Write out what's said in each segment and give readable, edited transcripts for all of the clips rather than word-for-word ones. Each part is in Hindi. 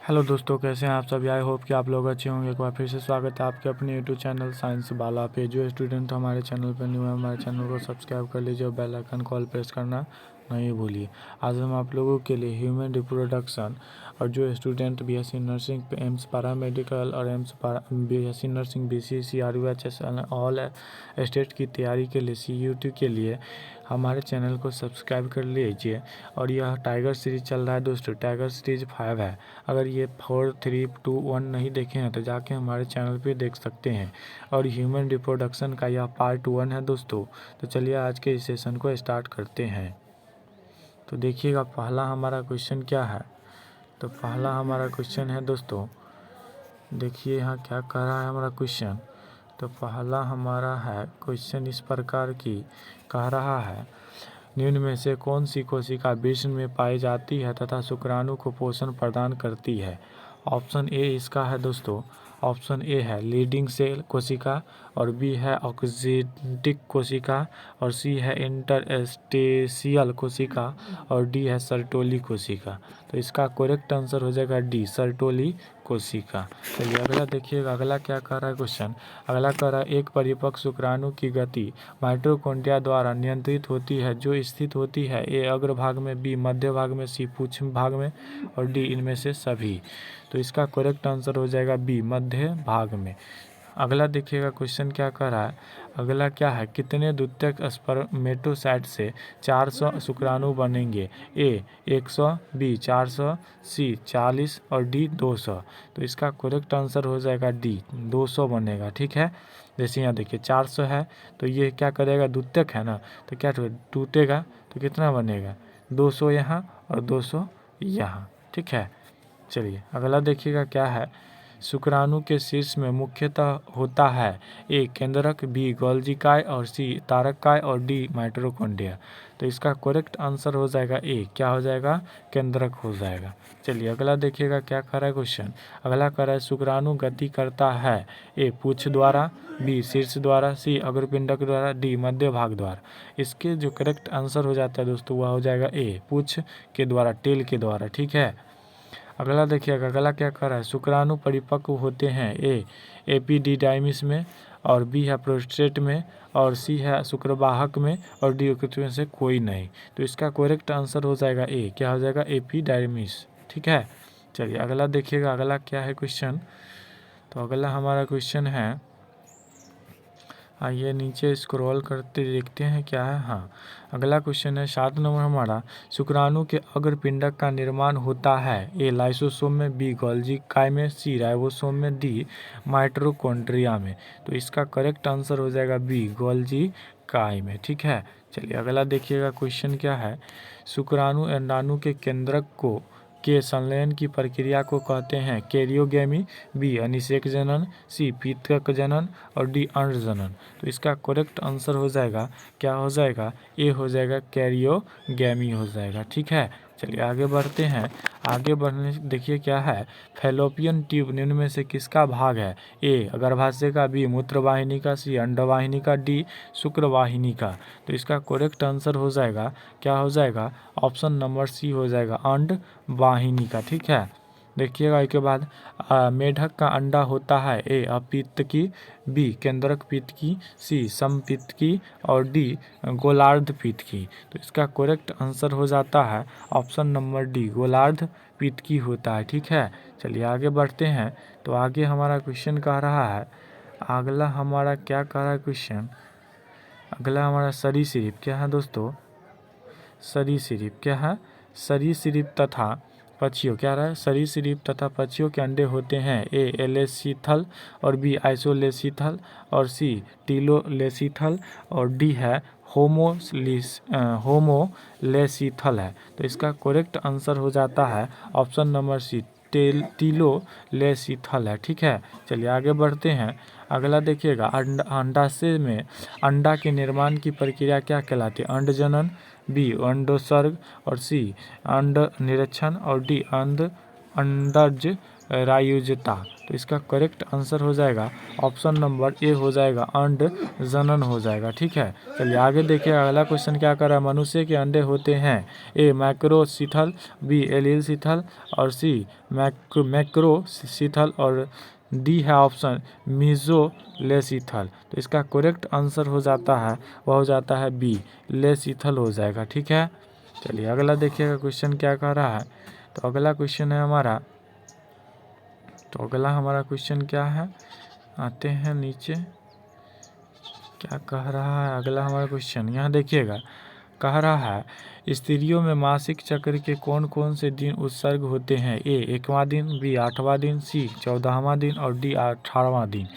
हेलो दोस्तों, कैसे हैं आप सभी। आई होप कि आप लोग अच्छे होंगे। एक बार फिर से स्वागत है आपके अपने यूट्यूब चैनल साइंस बाला पे। जो स्टूडेंट हमारे चैनल पर न्यू है, हमारे चैनल को सब्सक्राइब कर लीजिए और बेल आइकन कॉल प्रेस करना नहीं भूलिए। आज हम आप लोगों के लिए ह्यूमन रिप्रोडक्शन और जो student BSc nursing, AIIMS paramedical और BSc nursing, BCC, RUHS all state की तैयारी के लिए, सीयूटी के लिए हमारे चैनल को सब्सक्राइब कर लीजिए। और यह टाइगर सीरीज चल रहा है दोस्तों, टाइगर सीरीज 5 है। अगर ये 4, 3, 2, 1 नहीं देखे हैं तो जाके हमारे चैनल पे देख सकते हैं। और ह्यूमन रिप्रोडक्शन का यह पार्ट 1 है दोस्तों। तो चलिए आज के इस सेशन को स्टार्ट करते हैं। तो देखिएगा पहला हमारा क्वेश्चन क्या है। तो पहला हमारा क्वेश्चन है दोस्तों, देखिए यहाँ क्या कह रहा है हमारा क्वेश्चन। तो पहला हमारा है क्वेश्चन इस प्रकार की कह रहा है, निम्न में से कौन सी कोशिका वृषण में पाई जाती है तथा शुक्राणु को पोषण प्रदान करती है। ऑप्शन ए इसका है दोस्तों, ऑप्शन ए है लीडिंग सेल कोशिका, और बी है ऑक्सीटिक कोशिका, और सी है इंटरस्टेशियल कोशिका, और डी है सर्टोली कोशिका। तो इसका करेक्ट आंसर हो जाएगा डी, सर्टोली कोशिका। चलिए अगला देखिएगा, अगला क्या कर रहा है क्वेश्चन। अगला कर रहा है, एक परिपक्व शुक्राणु की गति माइटोकॉन्ड्रिया द्वारा नियंत्रित होती है, जो स्थित होती है ए अग्रभाग में, बी मध्य भाग में, सी पूर्व भाग में, और डी इनमें से सभी। तो इसका करेक्ट आंसर हो जाएगा बी, मध्य भाग में। अगला देखिएगा क्वेश्चन क्या कर रहा है। अगला क्या है, कितने द्वितीयक स्पर्मेटोसाइट से 400 शुक्राणु बनेंगे। ए 100, बी 400, सी 40 और डी 200। तो इसका करेक्ट आंसर हो जाएगा डी, 200 बनेगा। ठीक है, जैसे यहाँ देखिए 400 है तो ये क्या करेगा, द्वितीयक है ना, तो क्या टूटेगा तो कितना बनेगा, 200 यहाँ और 200 यहाँ। ठीक है, चलिए अगला देखिएगा क्या है। शुक्राणु के शीर्ष में मुख्यतः होता है ए केंद्रक, बी गोल्जिकाय, और सी तारककाय, और डी माइटोकॉन्ड्रिया। तो इसका करेक्ट आंसर हो जाएगा ए, क्या हो जाएगा, केंद्रक हो जाएगा। चलिए अगला देखिएगा क्या कर रहा है क्वेश्चन। अगला कर रहा है, शुक्राणु गति करता है ए पुच्छ द्वारा, बी शीर्ष द्वारा, सी अग्रपिंडक द्वारा, डी मध्य भाग द्वारा। इसके जो करेक्ट आंसर हो जाता है दोस्तों वह हो जाएगा ए, पुच्छ के द्वारा, टेल के द्वारा। ठीक है, अगला देखिएगा, अगला क्या कर रहा है, शुक्राणु परिपक्व होते हैं ए एपिडिडाइमिस में, और बी है प्रोस्टेट में, और सी है शुक्रवाहक में, और डी में से कोई नहीं। तो इसका करेक्ट आंसर हो जाएगा ए, क्या हो जाएगा, एपिडाइमिस। ठीक है, चलिए अगला देखिएगा, अगला क्या है क्वेश्चन। तो अगला हमारा क्वेश्चन है, आइए नीचे स्क्रॉल करते देखते हैं क्या है। हाँ, अगला क्वेश्चन है 7 नंबर हमारा, शुक्राणु के अग्रपिंडक का निर्माण होता है ए लाइसोसोम में, बी गोल्जिकाय में, सी राइबोसोम में, डी माइटोकॉन्ड्रिया में। तो इसका करेक्ट आंसर हो जाएगा बी, गोल्जिकाय में। ठीक है, चलिए अगला देखिएगा क्वेश्चन क्या है। शुक्राणु अंडाणु के केंद्रक को के संलयन की प्रक्रिया को कहते हैं कैरियोगेमी, बी अनिषेक जनन, सी पीतक जनन, और डी अंड जनन। तो इसका करेक्ट आंसर हो जाएगा, क्या हो जाएगा, ए हो जाएगा, कैरियोगेमी हो जाएगा। ठीक है, चलिए आगे बढ़ते हैं। आगे बढ़ने देखिए क्या है, फैलोपियन ट्यूब निम्न में से किसका भाग है। ए गर्भाशय का, बी मूत्रवाहिनी का, सी अंडवाहिनी का, डी शुक्रवाहिनी का। तो इसका करेक्ट आंसर हो जाएगा, क्या हो जाएगा, ऑप्शन नंबर सी हो जाएगा, अंडवाहिनी का। ठीक है, देखिएगा इसके बाद मेढक का अंडा होता है ए अपित्तकी, बी केंद्रक पित्तकी, सी समपित्तकी, और डी गोलार्ध पित्तकी। तो इसका करेक्ट आंसर हो जाता है ऑप्शन नंबर डी, गोलार्ध पित्तकी होता है। ठीक है, चलिए आगे बढ़ते हैं। तो आगे हमारा क्वेश्चन कह रहा है, अगला हमारा क्या कह रहा है क्वेश्चन। अगला हमारा सरीसृप क्या है दोस्तों, सरीसृप क्या है, सरीसृप तथा पक्षियों क्या रहा है, सरीसृप तथा पक्षियों के अंडे होते हैं ए एलेसीथल, और बी आइसोलेसीथल, और सी टीलोलेसीथल, और डी है होमोलेसीथल है। तो इसका करेक्ट आंसर हो जाता है ऑप्शन नंबर सी, टीलोलेसीथल है। ठीक है, चलिए आगे बढ़ते हैं। अगला देखिएगा, अंडाशय में अंडा के निर्माण की प्रक्रिया क्या कहलाती है, अंडजनन, बी अंडोत्सर्ग, और सी अंड निरीक्षण, और डी अंडज रायुजता। तो इसका करेक्ट आंसर हो जाएगा ऑप्शन नंबर ए हो जाएगा, अंड जनन हो जाएगा। ठीक है, चलिए आगे देखिए अगला क्वेश्चन क्या कर रहा है। मनुष्य के अंडे होते हैं ए मैक्रोसीथल, बी एलीलसीथल और सी मैक्रोसीथल और डी है ऑप्शन मीजोलेसीथल। तो इसका करेक्ट आंसर हो जाता है, वह हो जाता है बी लेसीथल हो जाएगा। ठीक है, चलिए अगला देखिएगा क्वेश्चन क्या कह रहा है। तो अगला क्वेश्चन है हमारा, तो अगला हमारा क्वेश्चन क्या है, आते हैं नीचे, क्या कह रहा है अगला हमारा क्वेश्चन, यहाँ देखिएगा कह रहा है स्त्रियों में मासिक चक्र के कौन कौन से दिन उत्सर्ग होते हैं। ए 1वां दिन, बी 8वां दिन, सी 14वां दिन और डी 18वां दिन।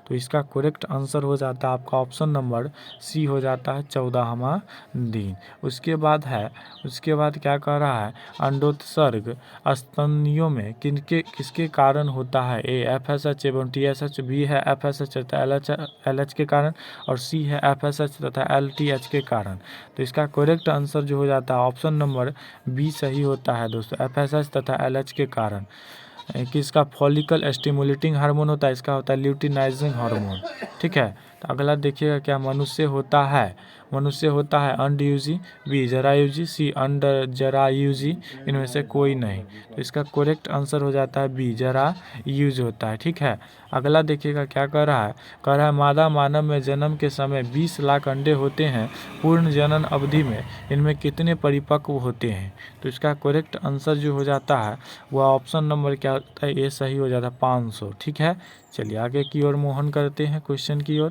तो इसका करेक्ट आंसर हो जाता है आपका ऑप्शन नंबर सी हो जाता है 14वां दिन। उसके बाद क्या कह रहा है, अंडोत्सर्ग स्तनियों में किसके कारण होता है। ए FSH एवं TSH, बी है FSH तथा LH के कारण और सी है FSH तथा LTH के कारण। तो इसका करेक्ट आंसर जो हो जाता है ऑप्शन नंबर बी सही होता है दोस्तों, FSH तथा LH के कारण। किसका फॉलिकल स्टिमुलेटिंग हार्मोन होता है, इसका होता है ल्यूटिनाइजिंग हार्मोन। ठीक है, तो अगला देखिएगा क्या मनुष्य होता है अंडयूजी, बी जरायुजी, सी अंडर जरायुजी, इनमें से कोई नहीं। तो इसका करेक्ट आंसर हो जाता है बी जरायुज होता है। ठीक है, अगला देखिएगा क्या कह रहा है, मादा मानव में जन्म के समय 20 लाख अंडे होते हैं, पूर्ण जनन अवधि में इनमें कितने परिपक्व होते हैं। तो इसका करेक्ट आंसर जो हो जाता है वह ऑप्शन नंबर क्या होता है, ये सही हो जाता है 500। ठीक है, चलिए आगे की ओर मोहन करते हैं क्वेश्चन की ओर।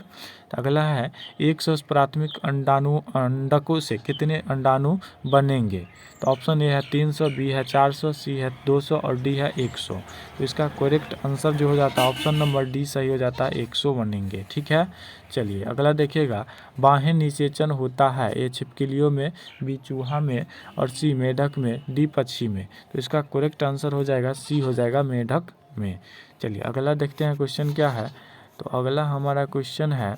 तो अगला है 100 प्राथमिक अंडकों से कितने अंडाणु बनेंगे। तो ऑप्शन ए है 300, बी है 400, सी है 200 और डी है 100। तो इसका करेक्ट आंसर जो हो जाता है ऑप्शन नंबर डी सही हो जाता है, 100 बनेंगे। ठीक है, चलिए अगला देखिएगा, बाह्य निषेचन होता है ए छिपकलियों में, बी चूहा में और सी मेढक में, डी पक्षी में। तो इसका करेक्ट आंसर हो जाएगा सी हो जाएगा मेढक में। चलिए अगला देखते हैं क्वेश्चन क्या है। तो अगला हमारा क्वेश्चन है,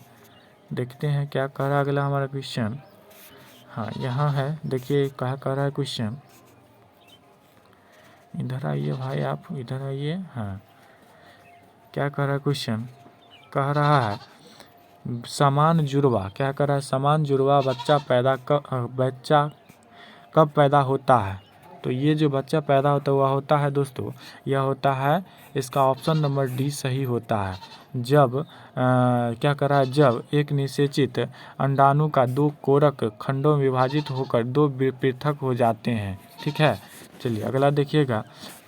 देखते हैं क्या कह रहा है अगला हमारा क्वेश्चन। हाँ यहाँ है, देखिए क्या कह रहा है क्वेश्चन, इधर आइए भाई, आप इधर आइए। हाँ क्या कह रहा है क्वेश्चन, कह रहा है समान जुड़वा, क्या कह रहा है, समान जुड़वा बच्चा कब पैदा होता है। तो ये जो बच्चा पैदा होता हुआ होता है दोस्तों, यह होता है, इसका ऑप्शन नंबर डी सही होता है, जब क्या कर रहा है, जब एक निषेचित अंडाणु का 2 कोरक खंडों में विभाजित होकर 2 पृथक हो जाते हैं। ठीक है, चलिए अगला देखिएगा,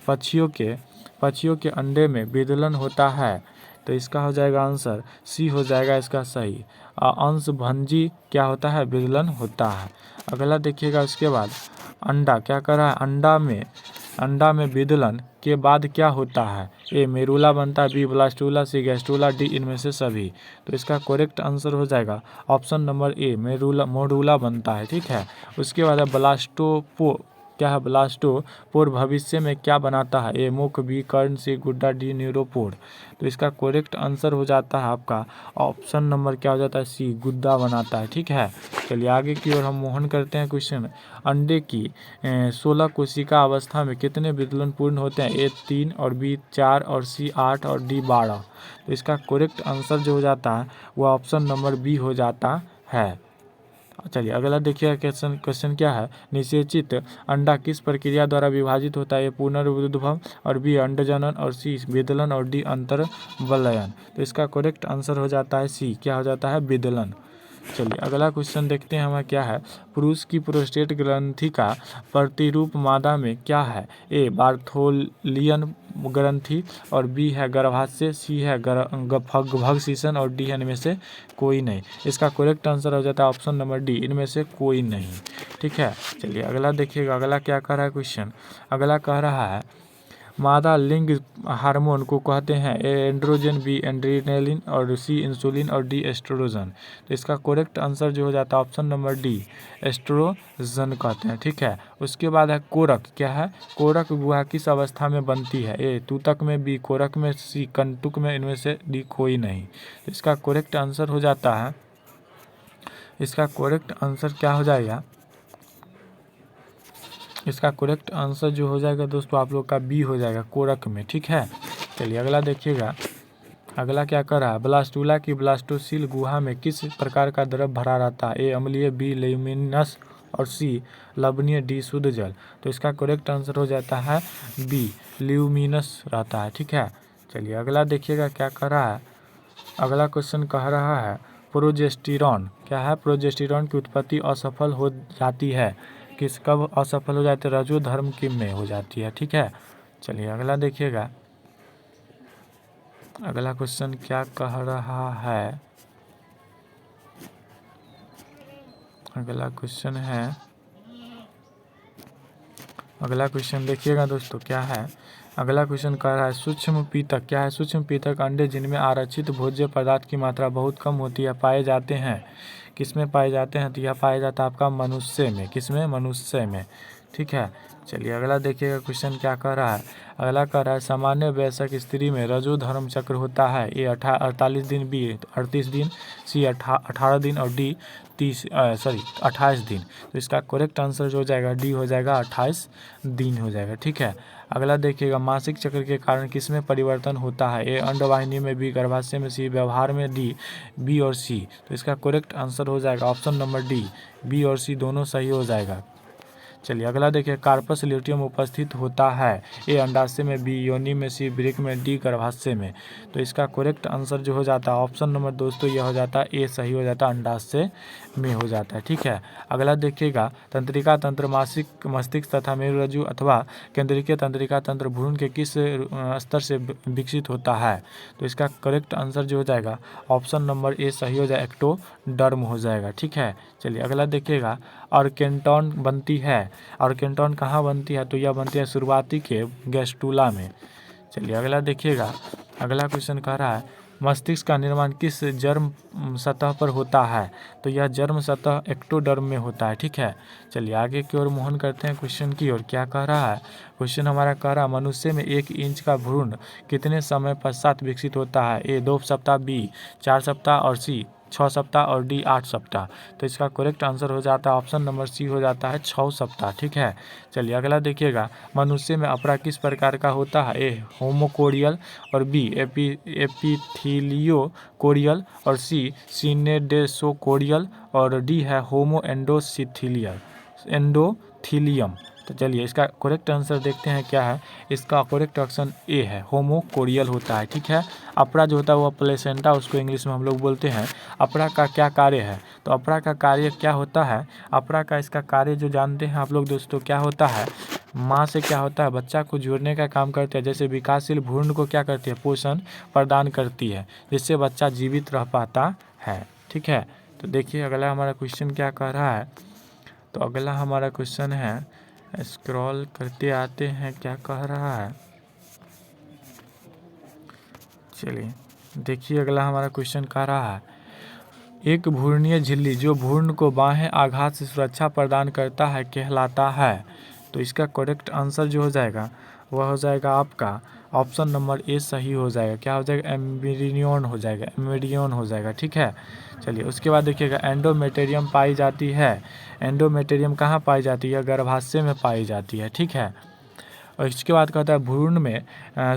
पक्षियों के अंडे में विदलन होता है। तो इसका हो जाएगा आंसर सी हो जाएगा इसका सही, अंशभंजी क्या होता है, विदलन होता है। अगला देखिएगा उसके बाद अंडा, क्या कर रहा है, अंडा में विदलन के बाद क्या होता है, ए मेरुला बनता है, बी ब्लास्टूला, सी गैस्ट्रूला, डी इनमें से सभी। तो इसका करेक्ट आंसर हो जाएगा ऑप्शन नंबर ए मोडूला बनता है। ठीक है, उसके बाद है ब्लास्टोपोर भविष्य में क्या बनाता है, ए मुख, बी कर्ण, सी गुड्डा, डी न्यूरोपोर। तो इसका करेक्ट आंसर हो जाता है आपका ऑप्शन नंबर क्या हो जाता है, सी गुद्दा बनाता है। ठीक है, चलिए आगे की ओर हम मोहन करते हैं क्वेश्चन। अंडे की 16 कोशिका अवस्था में कितने विदलन पूर्ण होते हैं, ए 3 और बी 4 और सी 8 और डी 12। तो इसका करेक्ट आंसर जो हो जाता है वह ऑप्शन नंबर बी हो जाता है। चलिए अगला देखिए क्वेश्चन क्या है, निषेचित अंडा किस प्रक्रिया द्वारा विभाजित होता है, ए पुनर्विद्भव और बी अंडजनन और सी विदलन और डी अंतर्वलयन। तो इसका करेक्ट आंसर हो जाता है सी, क्या हो जाता है, विदलन। चलिए अगला क्वेश्चन देखते हैं हमें क्या है, पुरुष की प्रोस्टेट ग्रंथि का प्रतिरूप मादा में क्या है, ए बार्थोलियन ग्रंथि और बी है गर्भाशय, सी है भगशीशन और डी है इनमें से कोई नहीं। इसका करेक्ट आंसर हो जाता है ऑप्शन नंबर डी, इनमें से कोई नहीं। ठीक है, चलिए अगला देखिएगा, अगला क्या कह रहा है क्वेश्चन, अगला कह रहा है मादा लिंग हार्मोन को कहते हैं, ए एंड्रोजन, बी एड्रेनालिन और सी इंसुलिन और डी एस्ट्रोजन। तो इसका करेक्ट आंसर जो हो जाता है ऑप्शन नंबर डी, एस्ट्रोजन कहते हैं। ठीक है, उसके बाद है कोरक, क्या है, कोरक गुहा किस अवस्था में बनती है, ए तूतक में, बी कोरक में, सी कंटुक में, इनमें से डी कोई नहीं। तो इसका करेक्ट आंसर हो जाता है, इसका करेक्ट आंसर क्या हो जाएगा, इसका करेक्ट आंसर जो हो जाएगा दोस्तों आप लोग का बी हो जाएगा, कोरक में। ठीक है, चलिए अगला देखिएगा। अगला क्या कर रहा है, ब्लास्टूला की ब्लास्टोसील गुहा में किस प्रकार का द्रव भरा रहता है? ए अम्लीय, बी ल्यूमिनस और सी लवणीय, डी शुद्ध जल। तो इसका करेक्ट आंसर हो जाता है बी, ल्यूमिनस रहता है। ठीक है, चलिए अगला देखिएगा क्या कर रहा है। अगला क्वेश्चन कह रहा है प्रोजेस्टेरॉन क्या है, प्रोजेस्टेरॉन की उत्पत्ति असफल हो जाती है, किस कब असफल हो जाती है? रजो धर्म की में हो जाती है। ठीक है, चलिए अगला देखिएगा। अगला क्वेश्चन क्या कह रहा है, अगला क्वेश्चन देखिएगा दोस्तों क्या है। अगला क्वेश्चन कह रहा है सूक्ष्म पीतक क्या है, सूक्ष्म पीतक अंडे जिनमें आरक्षित भोज्य पदार्थ की मात्रा बहुत कम होती है पाए जाते हैं, किसमें पाए जाते हैं? तो यह पाया जाता है आपका मनुष्य में। किसमें? मनुष्य में। ठीक है, चलिए अगला देखिएगा क्वेश्चन क्या कह रहा है। अगला कह रहा है सामान्य वयस्क स्त्री में रजो धर्म चक्र होता है, ए 48 दिन, बी 38 दिन, सी 18 दिन और डी 28 दिन। तो इसका करेक्ट आंसर जो हो जाएगा डी हो जाएगा, 28 दिन हो जाएगा। ठीक है, अगला देखिएगा मासिक चक्र के कारण किसमें परिवर्तन होता है? ए अंडवाहिनी में, बी गर्भाशय में, सी व्यवहार में, डी बी और सी। तो इसका करेक्ट आंसर हो जाएगा ऑप्शन नंबर डी, बी और सी दोनों सही हो जाएगा। चलिए अगला देखिए कार्पस ल्यूटियम उपस्थित होता है, ए अंडाशय में, बी योनि में, सी वृक्क में, डी गर्भाशय में। तो इसका करेक्ट आंसर जो हो जाता है ऑप्शन नंबर दोस्तों यह हो जाता है ए सही हो जाता है, अंडाशय में हो जाता है। ठीक है, अगला देखिएगा तंत्रिका तंत्र मासिक मस्तिष्क तथा मेरुरज्जु अथवा केंद्रीय तंत्रिका तंत्र भ्रूण के किस स्तर से विकसित होता है? तो इसका करेक्ट आंसर जो हो जाएगा ऑप्शन नंबर ए सही हो जाएगा, एक्टोडर्म हो जाएगा। ठीक है, चलिए अगला देखिएगा ऑर्केन्टॉन बनती है, ऑर्केन्टॉन कहाँ बनती है? तो यह बनती है शुरुआती के गैस्टुला में। चलिए अगला देखिएगा। अगला क्वेश्चन कह रहा है मस्तिष्क का निर्माण किस जर्म सतह पर होता है? तो यह जर्म सतह एक्टोडर्म में होता है। ठीक है, चलिए आगे की ओर मोहन करते हैं क्वेश्चन की ओर। क्या कह रहा है क्वेश्चन हमारा? कह रहा है मनुष्य में 1 इंच का भ्रूण कितने समय पश्चात विकसित होता है? ए 2 सप्ताह, बी 4 सप्ताह और सी 6 सप्ताह और डी 8 सप्ताह। तो इसका करेक्ट आंसर हो जाता है ऑप्शन नंबर सी हो जाता है 6 सप्ताह। ठीक है, चलिए अगला देखिएगा मनुष्य में अपरा किस प्रकार का होता है? ए होमोकोरियल और बी एपिथीलियोकोरियल और सी सिनेडेसोकोरियल और डी है होमो एंडोथीलियम। तो चलिए इसका करेक्ट आंसर देखते हैं क्या है। इसका करेक्ट ऑप्शन ए है, होमोकोरियल होता है। ठीक है, अपरा जो होता है वह प्लेसेंटा उसको इंग्लिश में हम लोग बोलते हैं। अपरा का क्या कार्य है? तो अपरा का कार्य क्या होता है? अपरा का इसका कार्य जो जानते हैं आप लोग दोस्तों क्या होता है? माँ से क्या होता है? बच्चा को जोड़ने का काम करते हैं। जैसे विकासशील भ्रूण को क्या करती है? पोषण प्रदान करती है, जिससे बच्चा जीवित रह पाता है। ठीक है, तो देखिए अगला हमारा क्वेश्चन क्या कह रहा है। तो अगला हमारा क्वेश्चन है, स्क्रॉल करते आते हैं, क्या कह रहा है। चलिए देखिए अगला हमारा क्वेश्चन कह रहा है एक भ्रूणीय झिल्ली जो भ्रूण को बाह्य आघात से सुरक्षा प्रदान करता है कहलाता है। तो इसका करेक्ट आंसर जो हो जाएगा वह हो जाएगा आपका ऑप्शन नंबर ए सही हो जाएगा। क्या हो जाएगा? एम्ब्रियोन हो जाएगा, एम्ब्रियोन हो जाएगा। ठीक है, चलिए उसके बाद देखिएगा एंडोमेटेरियम पाई जाती है। एंडोमेटेरियम कहाँ पाई जाती है? गर्भाशय में पाई जाती है। ठीक है, और इसके बाद कहता है भ्रूण में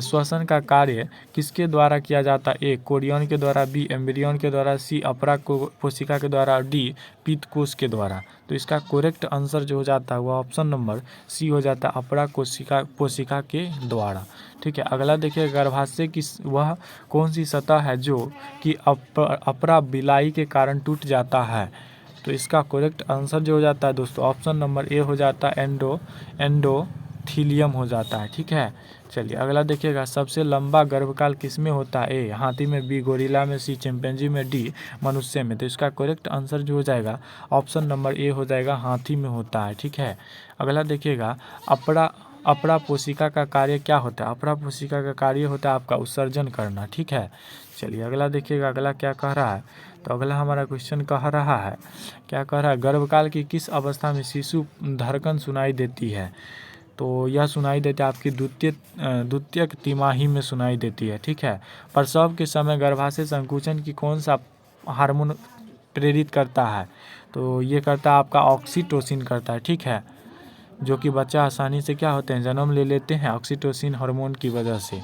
श्वसन का कार्य किसके द्वारा किया जाता है? ए कोरियन के द्वारा, बी एम्ब्रियन के द्वारा, सी अपरा कोशिका के द्वारा, डी पीतकोश के द्वारा। तो इसका करेक्ट आंसर जो हो जाता है वह ऑप्शन नंबर सी हो जाता है, अपरा कोशिका के द्वारा। ठीक है, अगला देखिए गर्भाशय की वह कौन सी सतह है जो कि अपरा बिलाई के कारण टूट जाता है? तो इसका करेक्ट आंसर जो हो जाता है दोस्तों ऑप्शन नंबर ए हो जाता है, एंडोथीलियम हो जाता है। ठीक है, चलिए अगला देखिएगा सबसे लंबा गर्भकाल किसमें होता है? ए हाथी में, बी गोरिल्ला में, सी चिंपैंजी में, डी मनुष्य में। तो इसका करेक्ट आंसर जो हो जाएगा ऑप्शन नंबर ए हो जाएगा, हाथी में होता है। ठीक है, अगला देखिएगा अपरा कोशिका का कार्य क्या होता है? अपरा कोशिका का कार्य होता है आपका उत्सर्जन करना। ठीक है, चलिए अगला देखिएगा अगला क्या कह रहा है। तो अगला हमारा क्वेश्चन कह रहा है, क्या कह रहा है गर्भकाल की किस अवस्था में शिशु धड़कन सुनाई देती है? तो यह सुनाई देती है आपकी द्वितीयक तिमाही में सुनाई देती है। ठीक है, प्रसव के समय गर्भाशय संकुचन की कौन सा हार्मोन प्रेरित करता है? तो ये करता है आपका ऑक्सीटोसिन करता है। ठीक है, जो कि बच्चा आसानी से क्या होते हैं, जन्म ले लेते हैं ऑक्सीटोसिन हार्मोन की वजह से।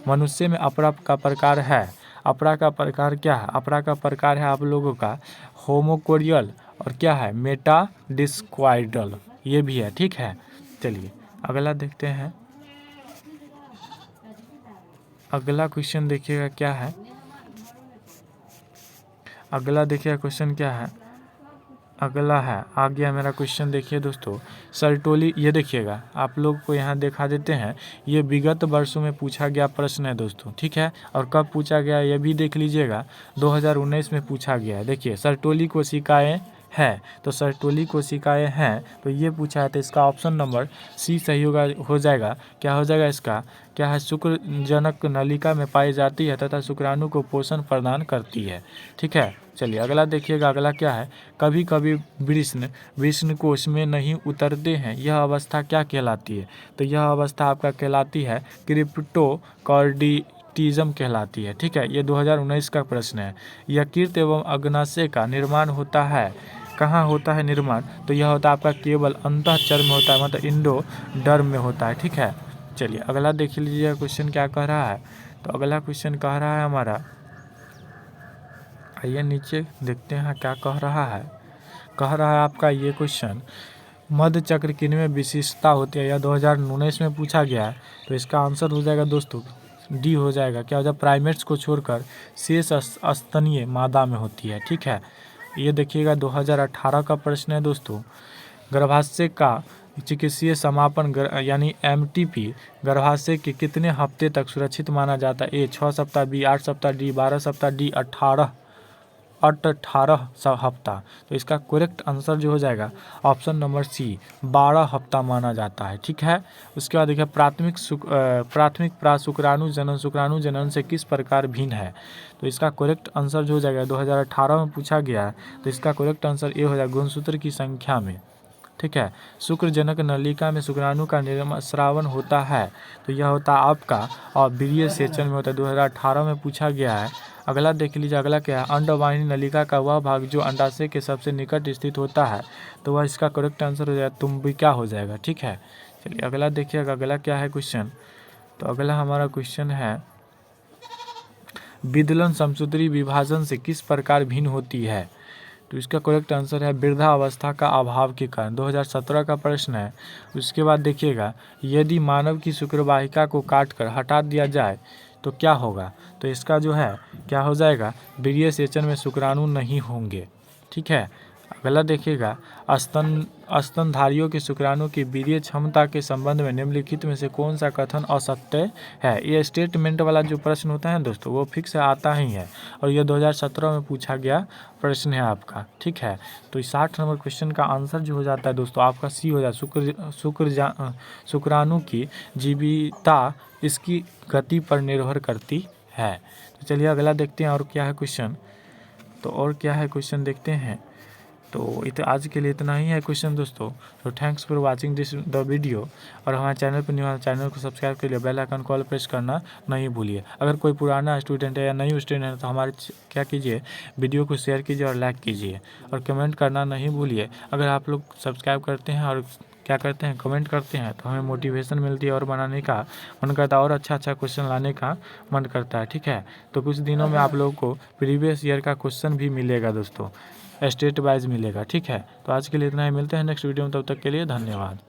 मनुष्य में अपरा का प्रकार है, अपरा का प्रकार क्या है, अपरा का प्रकार है आप लोगों का होमोकोरियल और क्या है मेटाडिस्क्वाइडल, ये भी है, ठीक है। चलिए अगला देखते हैं। अगला क्वेश्चन देखिएगा क्या है, अगला देखिएगा क्वेश्चन क्या है, अगला है आ गया मेरा क्वेश्चन। देखिए दोस्तों सर्टोली, ये देखिएगा आप लोग को यहाँ दिखा देते हैं, ये विगत वर्षों में पूछा गया प्रश्न है दोस्तों, ठीक है। और कब पूछा गया ये भी देख लीजिएगा, 2019 में पूछा गया है। देखिए सर्टोली कोशिकाएं हैं, तो सर्टोली कोशिकाएं हैं तो ये पूछा है, तो इसका ऑप्शन नंबर सी सही होगा, हो जाएगा। क्या हो जाएगा इसका, क्या है, शुक्रजनक नलिका में पाई जाती है तथा शुक्राणु को पोषण प्रदान करती है, ठीक है। चलिए अगला देखिएगा, अगला क्या है, कभी कभी वृषण कोश में नहीं उतरते हैं, यह अवस्था क्या कहलाती है। तो यह अवस्था आपका कहलाती है क्रिप्टोकॉर्टिटिज्म कहलाती है, ठीक है। ये 2019 का प्रश्न है। यकृत एवं अग्नाशय का निर्माण होता है, कहाँ होता है निर्माण, तो यह होता है आपका केवल अंतःचर में होता है, मतलब इंडोडर्म में होता है, ठीक है। चलिए अगला देख लीजिए क्वेश्चन क्या कह रहा है। तो अगला क्वेश्चन कह रहा है हमारा, आइए नीचे देखते हैं क्या कह रहा है। कह रहा है आपका ये क्वेश्चन, मध्य चक्र किनमें विशिष्टता होती है, यह 2019 में पूछा गया है। तो इसका आंसर हो जाएगा दोस्तों डी हो जाएगा। क्या हो जाएगा, प्राइमेट्स को छोड़कर शेष स्तनीय मादा में होती है, ठीक है। ये देखिएगा 2018 का प्रश्न है दोस्तों। गर्भाशय का चिकित्सीय समापन यानी MTP गर्भाशय के कितने हफ्ते तक सुरक्षित माना जाता है। ए 6 सप्ताह, बी 8 सप्ताह, डी 12 सप्ताह, डी 18 हफ्ता। तो इसका करेक्ट आंसर जो हो जाएगा ऑप्शन नंबर सी 12 हफ्ता माना जाता है, ठीक है। उसके बाद देखिए प्राथमिक प्राशुक्राणु जनन से किस प्रकार भिन्न है। तो इसका करेक्ट आंसर जो हो जाएगा 2018 में पूछा गया है, तो इसका करेक्ट आंसर ये हो जाएगा गुणसूत्र की संख्या में, ठीक है। शुक्रजनक नलिका में शुक्राणु का स्रावन होता है, तो यह होता है आपका और वीर्य सेचन में होता है, 2018 में पूछा गया है। अगला देख लीजिए, अगला क्या है, अंडवाहिनी नलिका का वह भाग जो अंडाशय के सबसे निकट स्थित होता है, तो वह इसका करेक्ट आंसर हो जाएगा तुम भी क्या हो जाएगा, ठीक है। चलिए अगला देखिएगा, अगला क्या है क्वेश्चन। तो अगला हमारा क्वेश्चन है, विदलन समसूत्री विभाजन से किस प्रकार भिन्न होती है। तो इसका करेक्ट आंसर है वृद्धावस्था का अभाव के कारण, 2017 का प्रश्न है। उसके बाद देखिएगा, यदि मानव की शुक्रवाहिका को काटकर हटा दिया जाए तो क्या होगा। तो इसका जो है क्या हो जाएगा, वीर्य सेचन में शुक्राणु नहीं होंगे, ठीक है। अगला देखिएगा, स्तनधारियों के शुक्राणु की वीर्य क्षमता के संबंध में निम्नलिखित में से कौन सा कथन असत्य है। ये स्टेटमेंट वाला जो प्रश्न होता है दोस्तों वो फिक्स आता ही है, और ये 2017 में पूछा गया प्रश्न है आपका, ठीक है। तो 60 नंबर क्वेश्चन का आंसर जो हो जाता है दोस्तों आपका सी हो जाता, शुक्राणु की जीविता इसकी गति पर निर्भर करती है। तो चलिए अगला देखते हैं और क्या है क्वेश्चन। तो और क्या है क्वेश्चन देखते हैं। तो आज के लिए इतना ही है क्वेश्चन दोस्तों। तो thanks for watching this the video, और हमारे चैनल पर न्यू है, चैनल को सब्सक्राइब कर लिए, बेल आइकन कॉल प्रेस करना नहीं भूलिए। अगर कोई पुराना स्टूडेंट है या नई स्टूडेंट है तो हमारे क्या कीजिए, वीडियो को शेयर कीजिए और लाइक कीजिए, और कमेंट करना नहीं भूलिए। अगर आप लोग सब्सक्राइब करते हैं और क्या करते हैं, कमेंट करते हैं, तो हमें मोटिवेशन मिलती है और बनाने का मन करता है, और अच्छा क्वेश्चन लाने का मन करता है, ठीक है। तो कुछ दिनों में आप लोगों को प्रीवियस ईयर का क्वेश्चन भी मिलेगा दोस्तों, स्टेट वाइज मिलेगा, ठीक है। तो आज के लिए इतना ही, मिलते हैं नेक्स्ट वीडियो में, तब तक के लिए धन्यवाद।